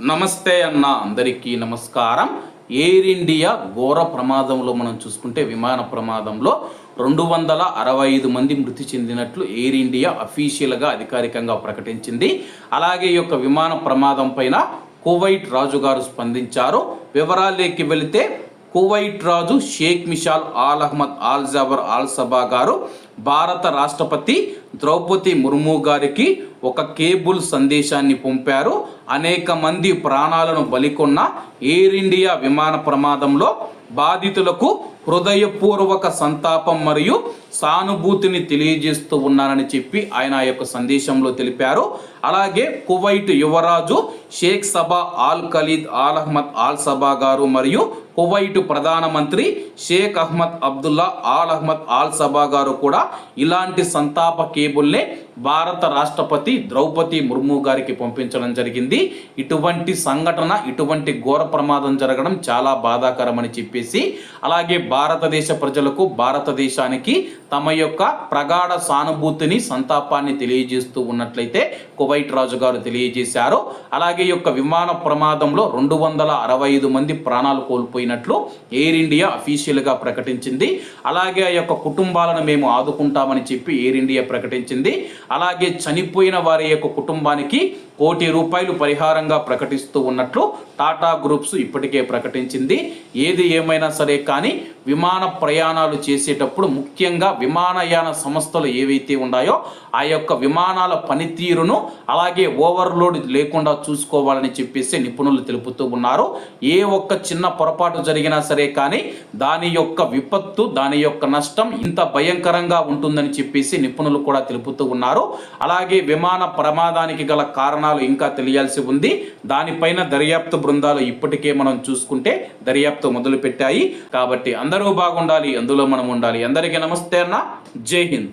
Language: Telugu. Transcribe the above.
నమస్తే అన్న అందరికీ నమస్కారం. ఎయిర్ ఇండియా ఘోర ప్రమాదంలో మనం చూసుకుంటే విమాన ప్రమాదంలో 265 మంది మృతి చెందినట్లు ఎయిర్ ఇండియా అఫీషియల్గా అధికారికంగా ప్రకటించింది. అలాగే ఈ యొక్క విమాన ప్రమాదం పైన కువైట్ రాజు గారు స్పందించారు. వివరాల్లోకి వెళితే కువైట్ రాజు Sheikh Mishal Al Ahmad Al Jaber Al Sabah గారు భారత రాష్ట్రపతి ద్రౌపది ముర్ము గారికి ఒక కేబుల్ సందేశాన్ని పంపారు. అనేక మంది ప్రాణాలను బలికొన్న ఎయిర్ ఇండియా విమాన ప్రమాదంలో బాధితులకు హృదయపూర్వక సంతాపం మరియు సానుభూతిని తెలియజేస్తూ ఉన్నానని చెప్పి ఆయన ఆ యొక్క సందేశంలో తెలిపారు. అలాగే కువైట్ యువరాజు Sheikh Sabah Al Khalid Al Ahmad Al Sabah గారు మరియు కువైట్ ప్రధానమంత్రి Sheikh Ahmad Abdullah Al Ahmad Al Sabah గారు కూడా ఇలాంటి సంతాప కేబుల్నే భారత రాష్ట్రపతి ద్రౌపది ముర్ము గారికి పంపించడం జరిగింది. ఇటువంటి సంఘటన, ఇటువంటి ఘోర ప్రమాదం జరగడం చాలా బాధాకరమని చెప్పేసి, అలాగే భారతదేశ ప్రజలకు, భారతదేశానికి తమ యొక్క ప్రగాఢ సానుభూతిని, సంతాపాన్ని తెలియజేస్తూ ఉన్నట్లయితే కువైట్ రాజు గారు తెలియజేశారు. అలాగే ఈ యొక్క విమాన ప్రమాదంలో 265 మంది ప్రాణాలు కోల్పోయినట్లు ఎయిర్ ఇండియా అఫీషియల్గా ప్రకటించింది. అలాగే ఆ యొక్క కుటుంబాలను మేము ఆదుకుంటామని చెప్పి ఎయిర్ ఇండియా ప్రకటించింది. అలాగే చనిపోయిన వారి యొక్క కుటుంబానికి ₹1 కోటి పరిహారంగా ప్రకటిస్తూ ఉన్నట్లు టాటా గ్రూప్స్ ఇప్పటికే ప్రకటించింది. ఏది ఏమైనా సరే కానీ విమాన ప్రయాణాలు చేసేటప్పుడు ముఖ్యంగా విమానయాన సంస్థలు ఏవైతే ఉన్నాయో ఆ యొక్క విమానాల పనితీరును అలాగే ఓవర్లోడ్ లేకుండా చూసుకోవాలని చెప్పేసి నిపుణులు తెలుపుతూ ఉన్నారు. ఏ ఒక్క చిన్న పొరపాటు జరిగినా సరే కానీ దాని యొక్క విపత్తు, దాని యొక్క నష్టం ఇంత భయంకరంగా ఉంటుందని చెప్పేసి నిపుణులు కూడా తెలుపుతూ ఉన్నారు. అలాగే విమాన ప్రమాదానికి గల కారణాలు ఇంకా తెలియాల్సి ఉంది. దానిపైన దర్యాప్తు బృందాలు ఇప్పటికే మనం చూసుకుంటే దర్యాప్తు మొదలు పెట్టాయి. కాబట్టి అందరూ బాగుండాలి, అందులో మనం ఉండాలి. అందరికీ నమస్తే అన్న, జై హింద్.